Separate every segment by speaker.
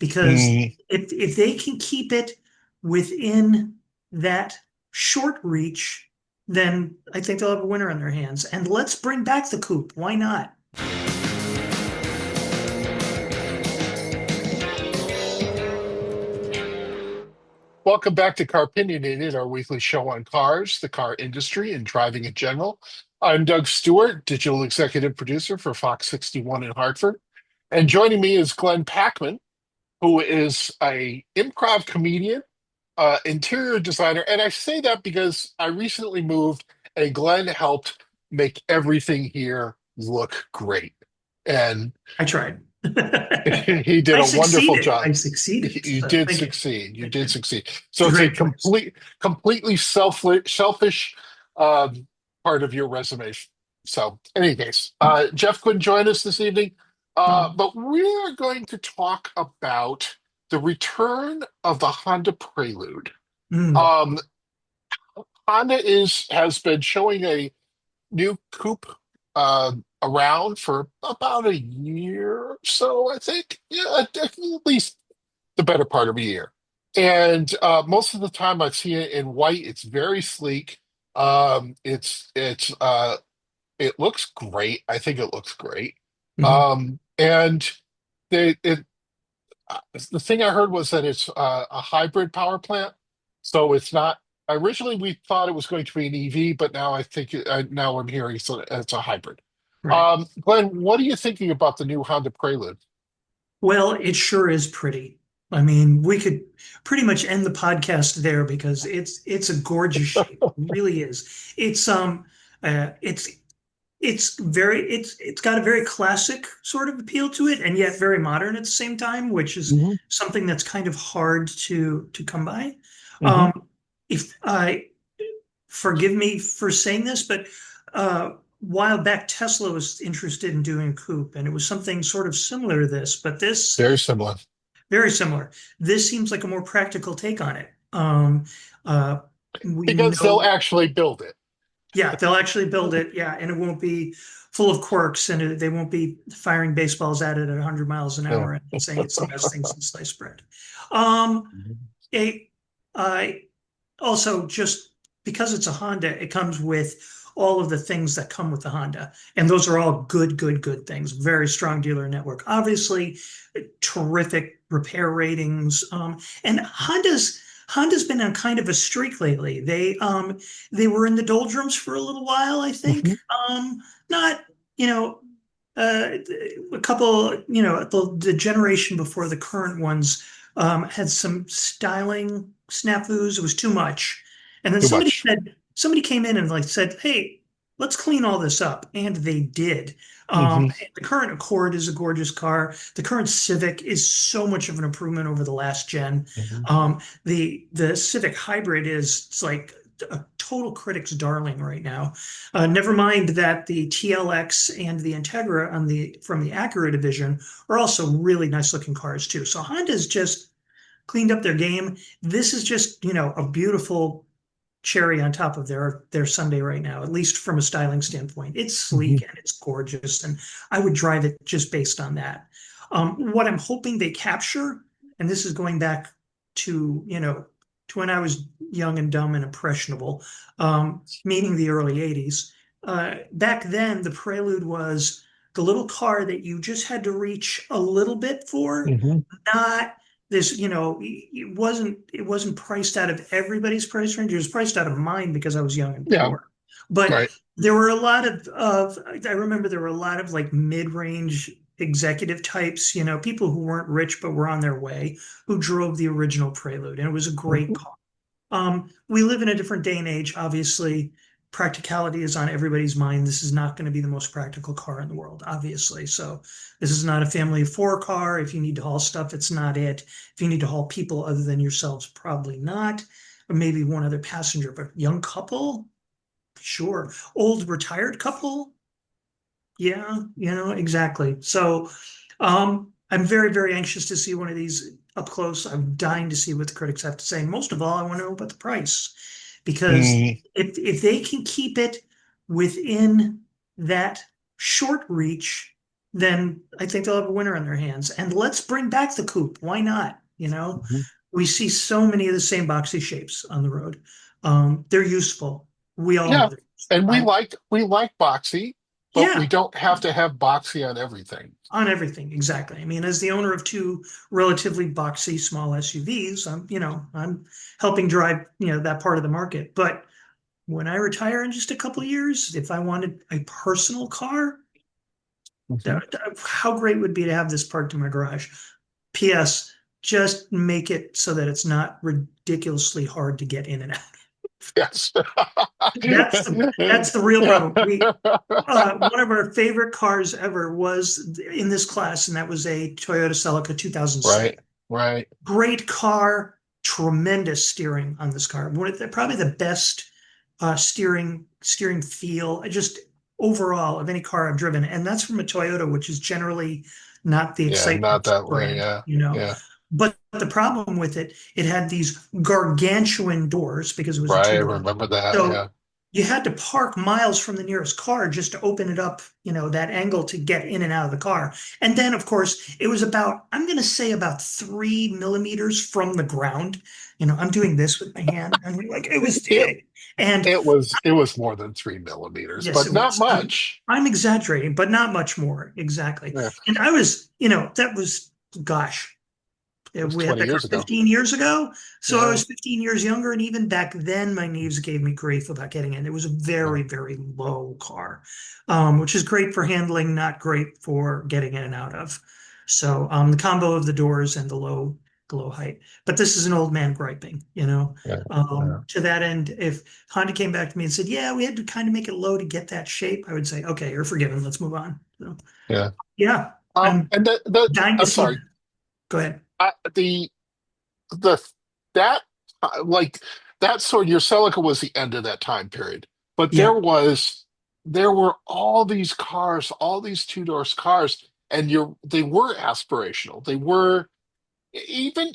Speaker 1: because
Speaker 2: Mm,
Speaker 1: if they can keep it within that short reach, then I think they'll have a winner on their hands. And let's bring back the coupe. Why not?
Speaker 2: welcome back to Car-Pinionated, our weekly show on cars, the car industry, and driving in general. I'm Doug Stewart, digital executive producer for Fox 61 in Hartford. And joining me is Glenn Packman, who is a improv comedian, interior designer. And I say that because I recently moved and Glenn helped make everything here look great. And
Speaker 1: I tried.
Speaker 2: he did
Speaker 1: I
Speaker 2: a wonderful
Speaker 1: succeeded.
Speaker 2: job.
Speaker 1: I succeeded.
Speaker 2: You
Speaker 1: So
Speaker 2: did
Speaker 1: thank you.
Speaker 2: succeed. You
Speaker 1: Thank
Speaker 2: did
Speaker 1: you.
Speaker 2: succeed.
Speaker 1: It's
Speaker 2: So
Speaker 1: a
Speaker 2: it's a
Speaker 1: great place.
Speaker 2: completely selfish part of your resume. So, in any case, Jeff couldn't join us this evening,
Speaker 1: Oh.
Speaker 2: but we are going to talk about the return of the Honda Prelude.
Speaker 1: Mm.
Speaker 2: Um, Honda has been showing a new coupe around for about a year or so, I think. Yeah, at least the better part of a year. And most of the time I've seen it in white. It's very sleek. It looks great. I think it looks great.
Speaker 1: Mhm.
Speaker 2: And they it the thing I heard was that it's a hybrid power plant. So it's not. Originally, we thought it was going to be an EV, but now I think now I'm hearing it's a hybrid.
Speaker 1: Right.
Speaker 2: Glenn, what are you thinking about the new Honda Prelude?
Speaker 1: Well, it sure is pretty. I mean, we could pretty much end the podcast there because it's a gorgeous shape. It really is. Uh it's it's got a very classic sort of appeal to it and yet very modern at the same time, which is
Speaker 2: Hmm.
Speaker 1: something that's kind of hard to come by.
Speaker 2: Hmm.
Speaker 1: If I forgive me for saying this, but a while back Tesla was interested in doing a coupe, and it was something sort of similar to this, but this
Speaker 2: Very similar.
Speaker 1: very similar. This seems like a more practical take on it. Uh, we
Speaker 2: Because they'll
Speaker 1: know,
Speaker 2: actually build it.
Speaker 1: yeah, they'll actually build it, yeah, and it won't be full of quirks, and they won't be firing baseballs at it at 100 miles an
Speaker 2: Yeah.
Speaker 1: hour and saying it's the best thing since sliced bread. Um, a, I also just because it's a Honda, it comes with all of the things that come with the Honda. And those are all good things. Very strong dealer network. Obviously, terrific repair ratings. And Honda's been on kind of a streak lately. They were in the doldrums for a little while, I think.
Speaker 2: Mhm.
Speaker 1: Not, you know, uh, a couple, the generation before the current ones had some styling snafus. It was too much. And then
Speaker 2: Too much.
Speaker 1: somebody came in and like said, "Hey, let's clean all this up," and they did.
Speaker 2: Hmm.
Speaker 1: The current Accord is a gorgeous car. The current Civic is so much of an improvement over the last gen.
Speaker 2: Hmm.
Speaker 1: The Civic Hybrid is it's like a total critic's darling right now. Never mind that the TLX and the Integra from the Acura division are also really nice looking cars too. So Honda's just cleaned up their game. This is just, a beautiful cherry on top of their Sunday right now, at least from a styling standpoint. It's sleek
Speaker 2: Hmm.
Speaker 1: and it's gorgeous, and I would drive it just based on that. What I'm hoping they capture, and this is going back to, to when I was young and dumb and impressionable, meaning the early 80s. Back then, the Prelude was the little car that you just had to reach a little bit for,
Speaker 2: Hmm.
Speaker 1: not this, it wasn't priced out of everybody's price range. It was priced out of mine because I was young and
Speaker 2: Yeah,
Speaker 1: poor. But
Speaker 2: right.
Speaker 1: there were a lot of I remember there were a lot of like mid-range executive types, people who weren't rich but were on their way, who drove the original Prelude, and it was a great
Speaker 2: Mhm.
Speaker 1: car. We live in a different day and age. Obviously, practicality is on everybody's mind. This is not going to be the most practical car in the world, obviously. So this is not a family of four car. If you need to haul stuff, it's not it. If you need to haul people other than yourselves, probably not. Or maybe one other passenger, but young couple, sure. Old retired couple, yeah, exactly. So I'm very, very anxious to see one of these up close. I'm dying to see what the critics have to say. And most of all, I want to know about the price. Because
Speaker 2: Mm,
Speaker 1: if they can keep it within that short reach, then I think they'll have a winner on their hands. And let's bring back the coupe. Why not?
Speaker 2: Mhm.
Speaker 1: We see so many of the same boxy shapes on the road. They're useful. We all know
Speaker 2: Yeah,
Speaker 1: they're useful.
Speaker 2: and we like boxy, but we
Speaker 1: Yeah,
Speaker 2: don't have to have boxy on everything.
Speaker 1: on everything. Exactly. I mean, as the owner of two relatively boxy small SUVs, I'm helping drive, that part of the market. But when I retire in just a couple of years, if I wanted a personal car,
Speaker 2: Mhm.
Speaker 1: how great would it be to have this parked in my garage? P.S. Just make it so that it's not ridiculously hard to get in and out.
Speaker 2: Yes.
Speaker 1: That's the real problem. One of our favorite cars ever was in this class, and that was a Toyota Celica 2006.
Speaker 2: Right, right.
Speaker 1: Great car, tremendous steering on this car. Probably the best steering feel, just overall of any car I've driven. And that's from a Toyota, which is generally not the
Speaker 2: Yeah, not
Speaker 1: excitement
Speaker 2: that way.
Speaker 1: brand,
Speaker 2: Yeah, yeah.
Speaker 1: But the problem with it, it had these gargantuan doors because it was a
Speaker 2: Right. I
Speaker 1: two door.
Speaker 2: remember that.
Speaker 1: So
Speaker 2: Yeah.
Speaker 1: you had to park miles from the nearest car just to open it up, that angle to get in and out of the car. And then, of course, it was about, I'm going to say about 3 millimeters from the ground. I'm doing this with my hand. And like, it was,
Speaker 2: It
Speaker 1: and
Speaker 2: it was more than 3 millimeters,
Speaker 1: yes,
Speaker 2: but
Speaker 1: it
Speaker 2: not
Speaker 1: was.
Speaker 2: much.
Speaker 1: I'm exaggerating, but not much more. Exactly.
Speaker 2: Yeah,
Speaker 1: And that was, gosh,
Speaker 2: it was
Speaker 1: we had
Speaker 2: 20
Speaker 1: that car
Speaker 2: years ago.
Speaker 1: 15 years ago. So I
Speaker 2: Yeah,
Speaker 1: was 15 years younger. And even back then, my knees gave me grief about getting in. It was a
Speaker 2: yeah,
Speaker 1: very, very low car, which is great for handling, not great for getting in and out of. So the combo of the doors and the low height. But this is an old man griping,
Speaker 2: yeah, yeah,
Speaker 1: to that end, if Honda came back to me and said, yeah, we had to kind of make it low to get that shape, I would say, okay, you're forgiven. Let's move on. So,
Speaker 2: yeah.
Speaker 1: yeah, I'm
Speaker 2: And the
Speaker 1: dying to
Speaker 2: I'm
Speaker 1: see that.
Speaker 2: sorry.
Speaker 1: Go ahead.
Speaker 2: The that like that sort your Celica was the end of that time period, but
Speaker 1: Yeah,
Speaker 2: there were all these cars, all these two-doors cars, and they were aspirational. They were even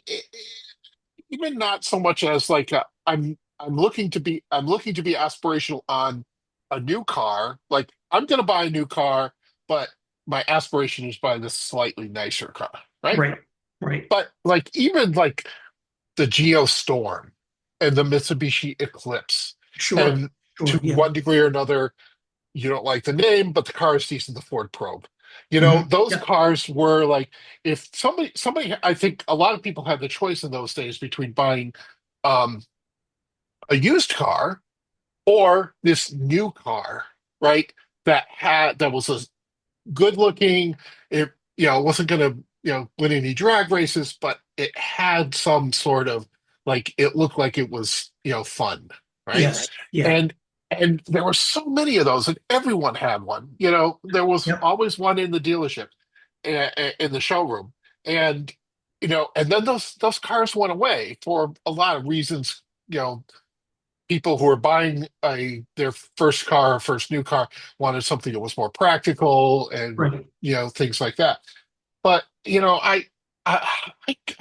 Speaker 2: even not so much as like I'm looking to be aspirational on a new car. Like I'm going to buy a new car, but my aspiration is buy this slightly nicer car, right?
Speaker 1: right, right.
Speaker 2: But like even like the Geostorm and the Mitsubishi Eclipse,
Speaker 1: Sure,
Speaker 2: and to
Speaker 1: sure. Yeah.
Speaker 2: one degree or another, you don't like the name, but the car is decent. The Ford Probe, those
Speaker 1: Yeah,
Speaker 2: cars were like if somebody, I think a lot of people had the choice in those days between buying um, a used car or this new car, right? That was a good looking. It wasn't going to win any drag races, but it had some sort of like it looked like it was fun, right?
Speaker 1: yes, yeah,
Speaker 2: And and there were so many of those, and everyone had one. There was
Speaker 1: yep,
Speaker 2: always one in the dealership, in the showroom, and and then those cars went away for a lot of reasons. People who were buying their first car, first new car, wanted something that was more practical and
Speaker 1: right.
Speaker 2: things like that. But I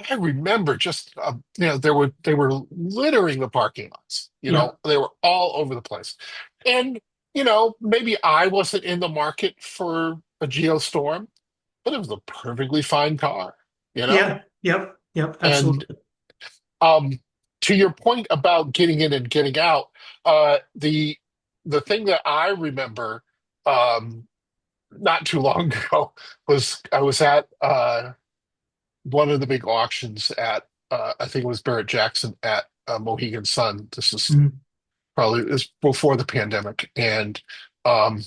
Speaker 2: I remember just they were littering the parking lots.
Speaker 1: Yep,
Speaker 2: They were all over the place, and maybe I wasn't in the market for a Geostorm, but it was a perfectly fine car. You know,
Speaker 1: yeah, yep, yep,
Speaker 2: and
Speaker 1: absolutely.
Speaker 2: um, to your point about getting in and getting out, the thing that I remember um, not too long ago was I was at one of the big auctions at I think it was Barrett Jackson at Mohegan Sun. This is
Speaker 1: Mhm.
Speaker 2: probably it was before the pandemic, and um,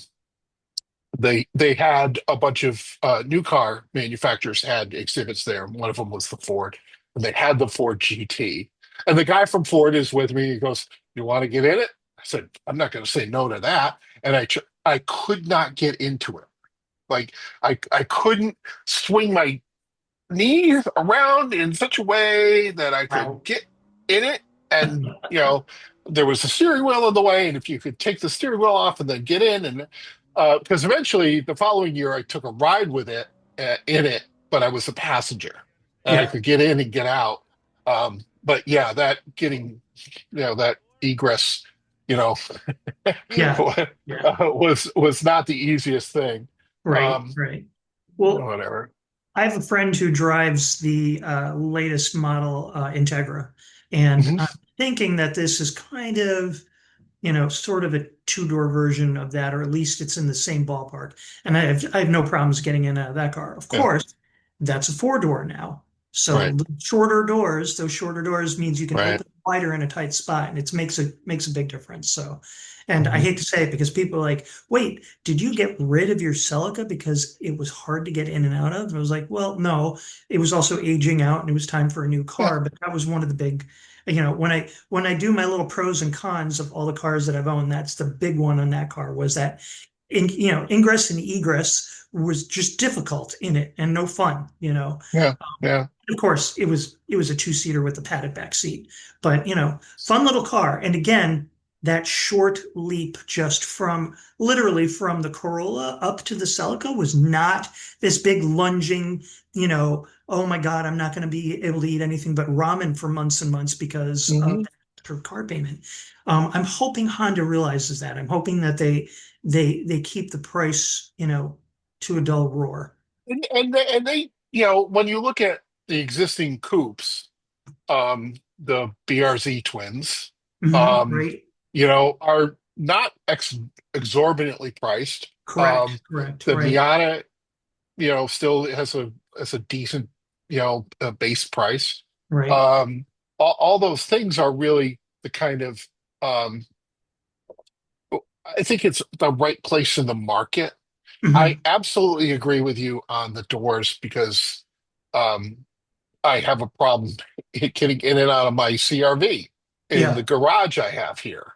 Speaker 2: they had a bunch of new car manufacturers had exhibits there. And one of them was the Ford, and they had the Ford GT. And the guy from Ford is with me. He goes, "You want to get in it?" I said, "I'm not going to say no to that." And I could not get into it. Like I couldn't swing my knees around in such a way that I could
Speaker 1: Wow.
Speaker 2: get in it. And, there was a steering wheel in the way. And if you could take the steering wheel off and then get in, and because eventually the following year I took a ride with it in it, but I was a passenger and I
Speaker 1: Yeah,
Speaker 2: could get in and get out. But yeah, that egress, you know,
Speaker 1: yeah, yeah,
Speaker 2: was not the easiest thing.
Speaker 1: right,
Speaker 2: Um,
Speaker 1: right. Well,
Speaker 2: whatever.
Speaker 1: I have a friend who drives the latest model Integra, and I'm
Speaker 2: Hmm.
Speaker 1: thinking that this is kind of, sort of a two-door version of that, or at least it's in the same ballpark. And I have no problems getting in and out of that car. Of
Speaker 2: Yeah,
Speaker 1: course, that's a four-door now. So
Speaker 2: right,
Speaker 1: the shorter doors, those shorter doors means you can
Speaker 2: right.
Speaker 1: open wider in a tight spot, and it makes a big difference. So, and I
Speaker 2: Hmm.
Speaker 1: hate to say it because people are like, "Wait, did you get rid of your Celica because it was hard to get in and out of?" And I was like, "Well, no, it was also aging out, and it was time for a new
Speaker 2: Yeah.
Speaker 1: car." But that was one of the big, when I do my little pros and cons of all the cars that I've owned, that's the big one on that car was that ingress and egress was just difficult in it and no fun.
Speaker 2: Yeah, yeah.
Speaker 1: Of course, it was a two-seater with a padded back seat, but fun little car. And again, that short leap just from literally from the Corolla up to the Celica was not this big lunging, oh my God, I'm not going to be able to eat anything but ramen for months and months because of
Speaker 2: Hmm.
Speaker 1: the car payment. I'm hoping Honda realizes that. I'm hoping that they keep the price, to a dull roar.
Speaker 2: And when you look at the existing coupes, the BRZ twins, um,
Speaker 1: Right?
Speaker 2: are not exorbitantly priced.
Speaker 1: Correct. Correct.
Speaker 2: The
Speaker 1: Right.
Speaker 2: Miata, still has a decent, base price.
Speaker 1: Right.
Speaker 2: All those things are really the kind of, um, I think it's the right place in the market. I
Speaker 1: Hmm.
Speaker 2: absolutely agree with you on the doors because um, I have a problem getting in and out of my CRV in the
Speaker 1: Yeah.
Speaker 2: garage I have here,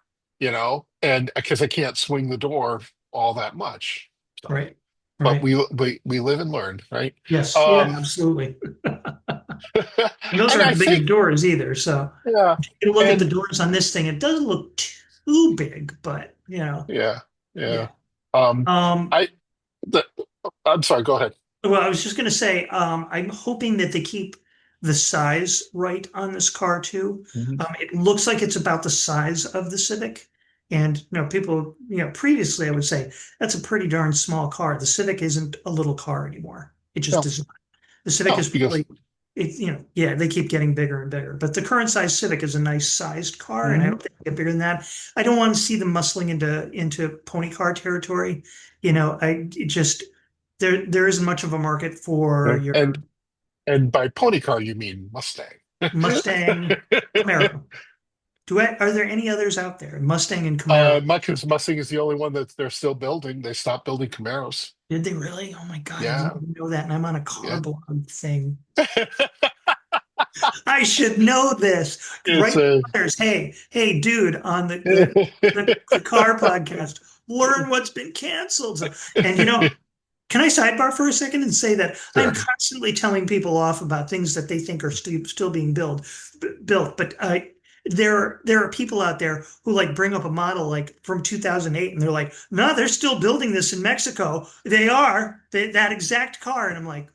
Speaker 2: and because I can't swing the door all that much. So,
Speaker 1: Right.
Speaker 2: but
Speaker 1: Right.
Speaker 2: we live and learn, right?
Speaker 1: Yes. Yeah.
Speaker 2: Um,
Speaker 1: Absolutely. And those
Speaker 2: and
Speaker 1: aren't
Speaker 2: I
Speaker 1: the
Speaker 2: think,
Speaker 1: biggest doors either. So
Speaker 2: yeah,
Speaker 1: if you look at the
Speaker 2: and
Speaker 1: doors on this thing, it doesn't look too big, but
Speaker 2: yeah, yeah.
Speaker 1: yeah.
Speaker 2: Um,
Speaker 1: Um,
Speaker 2: I, the, I'm sorry. Go ahead.
Speaker 1: well, I was just going to say, I'm hoping that they keep the size right on this car too.
Speaker 2: Mhm.
Speaker 1: It looks like it's about the size of the Civic. And, people, previously I would say that's a pretty darn small car. The Civic isn't a little car anymore. It just
Speaker 2: No,
Speaker 1: isn't. The Civic
Speaker 2: no,
Speaker 1: is
Speaker 2: because
Speaker 1: probably, yeah, they keep getting bigger and bigger. But the current size Civic is a nice sized car, and I
Speaker 2: Mhm.
Speaker 1: hope they get bigger than that. I don't want to see them muscling into pony car territory. It just there isn't much of a market for
Speaker 2: Yeah.
Speaker 1: your
Speaker 2: And by pony car you mean Mustang.
Speaker 1: Mustang, Camaro. Are there any others out there? Mustang and Camaro.
Speaker 2: Mustang is the only one that they're still building. They stopped building Camaros.
Speaker 1: Did they really? Oh my God, I didn't
Speaker 2: Yeah,
Speaker 1: even know that. And I'm on a car
Speaker 2: yeah.
Speaker 1: blog thing. I should know this.
Speaker 2: It's
Speaker 1: Write
Speaker 2: a
Speaker 1: others. Hey, dude, on the car podcast, learn what's been canceled. And can I sidebar for a second and say that I'm
Speaker 2: sure.
Speaker 1: constantly telling people off about things that they think are still being built, but there are people out there who like bring up a model like from 2008, and they're like, no, they're still building this in Mexico. That exact car, and I'm like,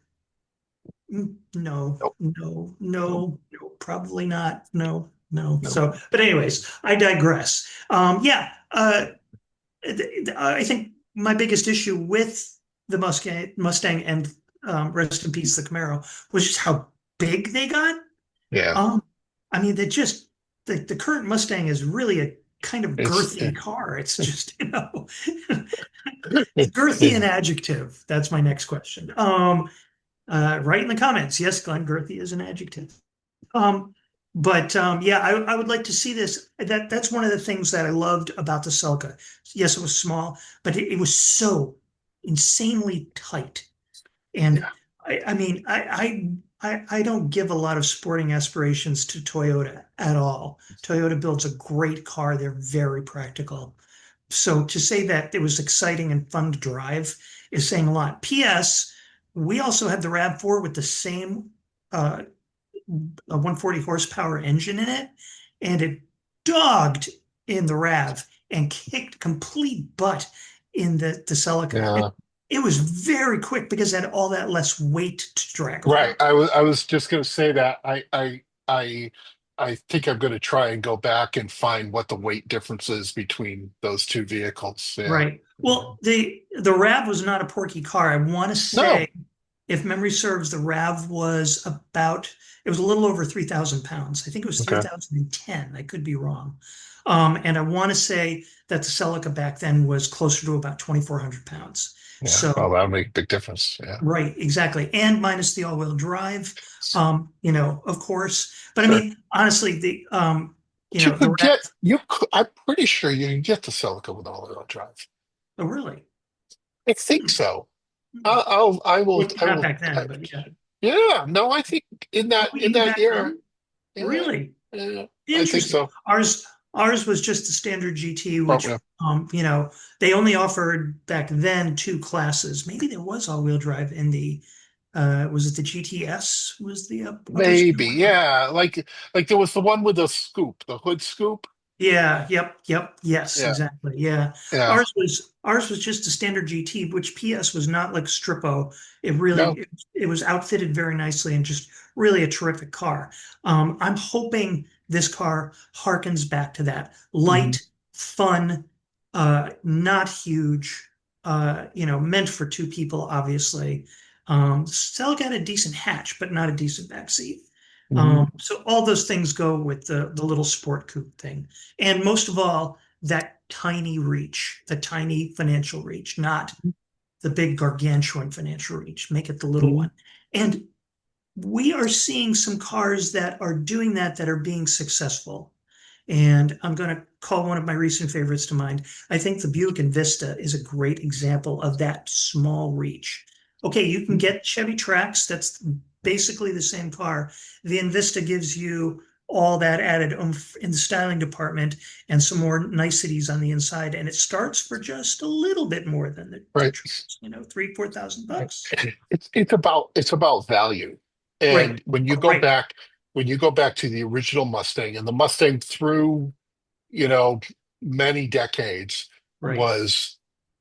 Speaker 1: no,
Speaker 2: Nope,
Speaker 1: no,
Speaker 2: nope,
Speaker 1: no, no, probably not. No, no.
Speaker 2: nope.
Speaker 1: So, but anyways, I digress. Yeah, I think my biggest issue with the Mustang and rest in peace the Camaro was just how big they got.
Speaker 2: Yeah,
Speaker 1: Um, I mean, the current Mustang is really a kind of
Speaker 2: it's
Speaker 1: girthy car. It's just, girthy an adjective. That's my next question. Write in the comments. Yes, Glenn, girthy is an adjective. Um, but yeah, I would like to see this. That's one of the things that I loved about the Celica. Yes, it was small, but it was so insanely tight. And
Speaker 2: yeah.
Speaker 1: I mean, I don't give a lot of sporting aspirations to Toyota at all. Toyota builds a great car. They're very practical. So to say that it was exciting and fun to drive is saying a lot. P.S. We also had the RAV4 with the same uh, a 140 horsepower engine in it, and it dogged in the RAV and kicked complete butt in the Celica.
Speaker 2: Yeah.
Speaker 1: It was very quick because it had all that less weight to drag
Speaker 2: Right.
Speaker 1: around.
Speaker 2: I was just going to say that I think I'm going to try and go back and find what the weight difference is between those two vehicles. Yeah.
Speaker 1: Right. Well, the RAV was not a porky car. I want to say
Speaker 2: No.
Speaker 1: if memory serves, the RAV was about, it was a little over 3,000 pounds. I think it was
Speaker 2: Okay.
Speaker 1: 3,010. I could be wrong. And I want to say that the Celica back then was closer to about 2,400 pounds.
Speaker 2: Yeah. Well,
Speaker 1: So,
Speaker 2: that'll make a big difference. Yeah.
Speaker 1: right, exactly. And minus the all-wheel drive, of course. But I
Speaker 2: Sure.
Speaker 1: mean, honestly,
Speaker 2: But you
Speaker 1: the
Speaker 2: could
Speaker 1: RAV,
Speaker 2: get I'm pretty sure you can get the Celica with all-wheel drive.
Speaker 1: oh, really?
Speaker 2: I think
Speaker 1: Hmm.
Speaker 2: so.
Speaker 1: Hmm. Well,
Speaker 2: I
Speaker 1: not
Speaker 2: will.
Speaker 1: back then, but yeah.
Speaker 2: Yeah. No, I think
Speaker 1: Oh,
Speaker 2: in
Speaker 1: even
Speaker 2: that
Speaker 1: back
Speaker 2: era.
Speaker 1: then?
Speaker 2: Yeah.
Speaker 1: Really?
Speaker 2: Yeah. I think
Speaker 1: Interesting.
Speaker 2: so.
Speaker 1: Ours was just the standard GT,
Speaker 2: Oh,
Speaker 1: which
Speaker 2: yeah.
Speaker 1: they only offered back then two classes. Maybe there was all-wheel drive in the was it the GTS was the upper scale
Speaker 2: Maybe.
Speaker 1: one?
Speaker 2: Yeah. Like there was the one with the scoop, the hood scoop.
Speaker 1: Yeah, yep, yes,
Speaker 2: Yeah.
Speaker 1: exactly. Yeah.
Speaker 2: Yeah.
Speaker 1: Ours was just a standard GT, which PS was not like Strippo.
Speaker 2: No.
Speaker 1: It was outfitted very nicely and just really a terrific car. I'm hoping this car harkens back to that.
Speaker 2: Hmm.
Speaker 1: Light, fun, not huge, meant for two people, obviously. Still got a decent hatch, but not a decent back seat.
Speaker 2: Hmm.
Speaker 1: So all those things go with the little sport coupe thing. And most of all, that tiny reach, the tiny financial reach, not the big gargantuan financial reach. Make it the little
Speaker 2: Hmm.
Speaker 1: one. And we are seeing some cars that are doing that that are being successful. And I'm going to call one of my recent favorites to mind. I think the Buick Envista is a great example of that small reach. Okay, you can get Chevy Trax, that's basically the same car. The Envista gives you all that added oomph in the styling department and some more niceties on the inside. And it starts for just a little bit more than the
Speaker 2: Right.
Speaker 1: Trax, 3,000 to 4,000 bucks.
Speaker 2: It's about value.
Speaker 1: Right,
Speaker 2: And
Speaker 1: right,
Speaker 2: when you go back to the original Mustang and the Mustang through, you know, many decades
Speaker 1: right.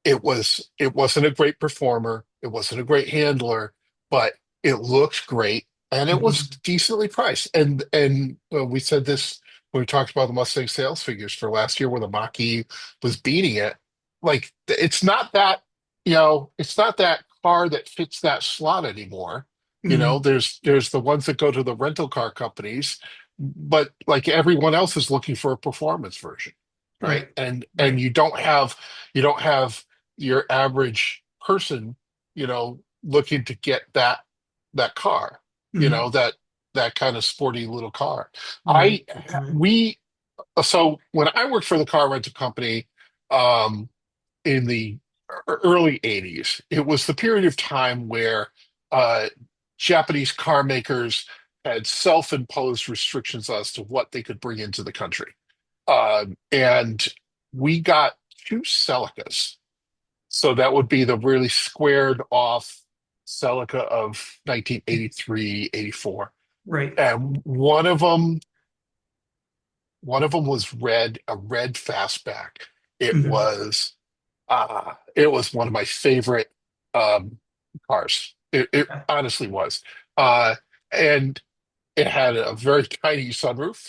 Speaker 2: it wasn't a great performer, it wasn't a great handler, but it looked great and it was
Speaker 1: Mhm.
Speaker 2: decently priced. And we said this when we talked about the Mustang sales figures for last year where the Mach-E was beating it. Like it's not that, it's not that car that fits that slot anymore.
Speaker 1: Mhm.
Speaker 2: There's the ones that go to the rental car companies, but like everyone else is looking for a performance version, right?
Speaker 1: Right,
Speaker 2: And
Speaker 1: right.
Speaker 2: you don't have your average person, looking to get that car, you
Speaker 1: Hmm.
Speaker 2: know, that that kind of sporty little car.
Speaker 1: Right,
Speaker 2: I
Speaker 1: right.
Speaker 2: we So when I worked for the car rental company, um, in the early 80s, it was the period of time where uh, Japanese car makers had self-imposed restrictions as to what they could bring into the country. And we got two Celicas. So that would be the really squared off Celica of 1983, 84.
Speaker 1: Right.
Speaker 2: And one of them was a red fastback.
Speaker 1: Hmm.
Speaker 2: It was one of my favorite um, cars. It honestly was. Uh, and it had a very tiny sunroof.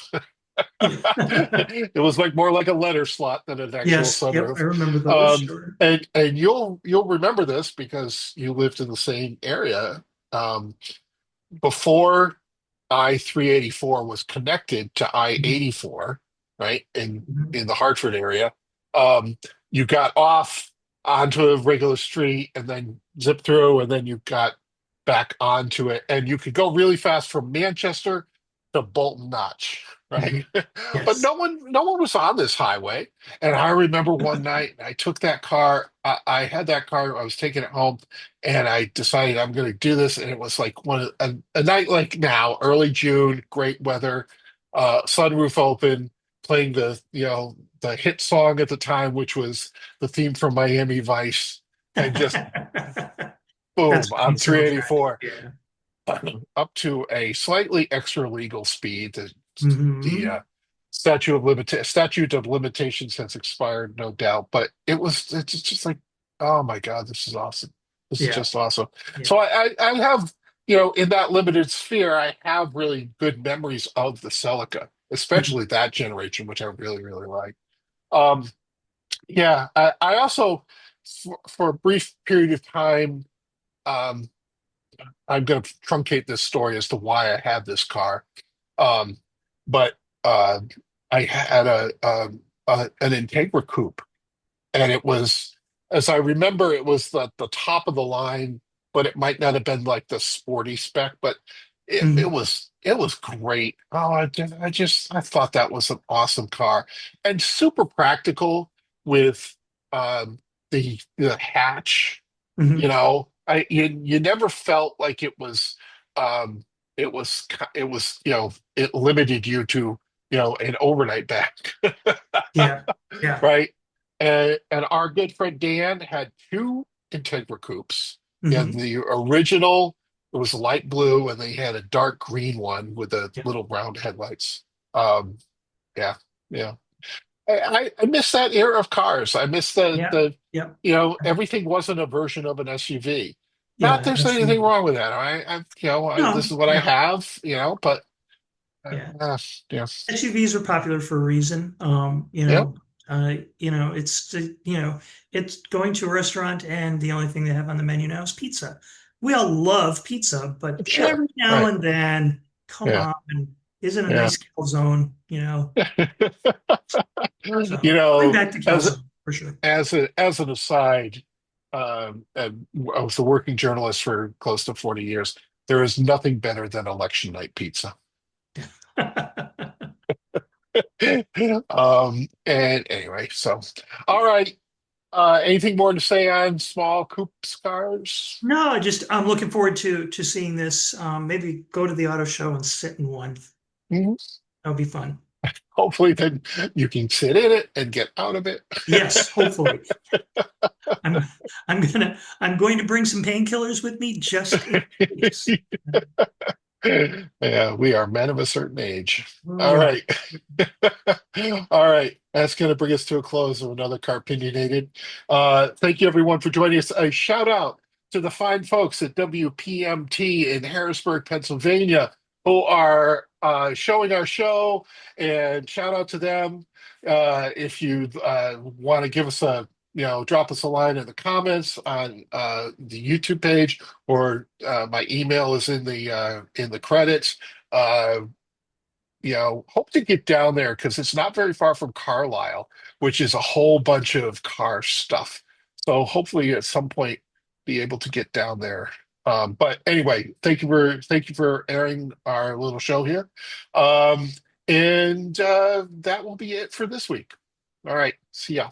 Speaker 2: It was like more like a letter slot than an actual
Speaker 1: Yes, yep, I
Speaker 2: sunroof.
Speaker 1: remember those, sure.
Speaker 2: And you'll remember this because you lived in the same area. Um, Before I-384 was connected to I-84, right,
Speaker 1: Mhm.
Speaker 2: in the Hartford area, um, you got off onto a regular street and then zip through, and then you got back onto it, and you could go really fast from Manchester to Bolton Notch, right?
Speaker 1: Mhm.
Speaker 2: But
Speaker 1: Yes.
Speaker 2: no one was on this highway. And I remember one night I took that car. I had that car. I was taking it home, and I decided I'm going to do this. And it was like a night like now, early June, great weather, sunroof open, playing the hit song at the time, which was the theme from Miami Vice, and just
Speaker 1: That's
Speaker 2: boom
Speaker 1: a
Speaker 2: on
Speaker 1: great soundtrack.
Speaker 2: 384
Speaker 1: Yeah.
Speaker 2: up to a slightly extra legal speed. The
Speaker 1: Hmm.
Speaker 2: statute of limitations has expired, no doubt. But it's just like, oh my God, this is awesome. This is
Speaker 1: Yeah.
Speaker 2: just awesome.
Speaker 1: Yeah.
Speaker 2: So I have, in that limited sphere, I have really good memories of the Celica,
Speaker 1: Mhm.
Speaker 2: especially that generation, which I really, really like. Um, yeah, I also, for a brief period of time, um, I'm going to truncate this story as to why I had this car. Um, but uh, I had an Integra coupe, and it was, as I remember, it was the top of the line, but it might not have been like the sporty spec, but
Speaker 1: Mhm.
Speaker 2: it was great. Oh, I thought that was an awesome car and super practical with the hatch. You
Speaker 1: Mhm.
Speaker 2: know, you never felt like um it was it limited you to an overnight bag.
Speaker 1: Yeah. Yeah.
Speaker 2: Right? And our good friend Dan had two Integra coupes. He had
Speaker 1: Hmm.
Speaker 2: the original, it was light blue, and they had a dark green one with the
Speaker 1: Yeah.
Speaker 2: little round headlights. Um, yeah, yeah. I miss that era of cars. I miss
Speaker 1: Yeah.
Speaker 2: the
Speaker 1: Yeah.
Speaker 2: everything wasn't a version of an SUV. Not
Speaker 1: Yeah.
Speaker 2: there's anything
Speaker 1: Absolutely.
Speaker 2: wrong with that. This
Speaker 1: No.
Speaker 2: is what I
Speaker 1: No.
Speaker 2: have, but
Speaker 1: Yeah.
Speaker 2: uh, yeah,
Speaker 1: SUVs are popular for a reason.
Speaker 2: yeah,
Speaker 1: It's going to a restaurant and the only thing they have on the menu now is pizza. We all love pizza, but
Speaker 2: sure,
Speaker 1: every now
Speaker 2: right,
Speaker 1: and then, come
Speaker 2: yeah,
Speaker 1: on, isn't a
Speaker 2: yeah.
Speaker 1: nice calzone? So
Speaker 2: You
Speaker 1: going
Speaker 2: know,
Speaker 1: back to calzone for sure.
Speaker 2: as an aside, and I was a working journalist for close to 40 years. There is nothing better than election night pizza. And anyway, so all right. Anything more to say on small coupe cars?
Speaker 1: No, just I'm looking forward to seeing this. Maybe go to the auto show and sit in one.
Speaker 2: Mhm.
Speaker 1: That'll be fun.
Speaker 2: Hopefully, then you can sit in it and get out of it.
Speaker 1: Yes, hopefully. I'm I'm going to bring some painkillers with me just in case.
Speaker 2: Yeah, we are men of a certain age.
Speaker 1: We
Speaker 2: All
Speaker 1: are.
Speaker 2: right. All right. That's going to bring us to a close of another Car-Pinionated. Thank you, everyone, for joining us. A shout out to the fine folks at WPMT in Harrisburg, Pennsylvania, who are showing our show, and shout out to them. If you want to give us drop us a line in the comments on the YouTube page, or my email is in the credits. Uh, Hope to get down there because it's not very far from Carlisle, which is a whole bunch of car stuff. So hopefully at some point be able to get down there. But anyway, thank you for airing our little show here. And that will be it for this week. All right, see ya.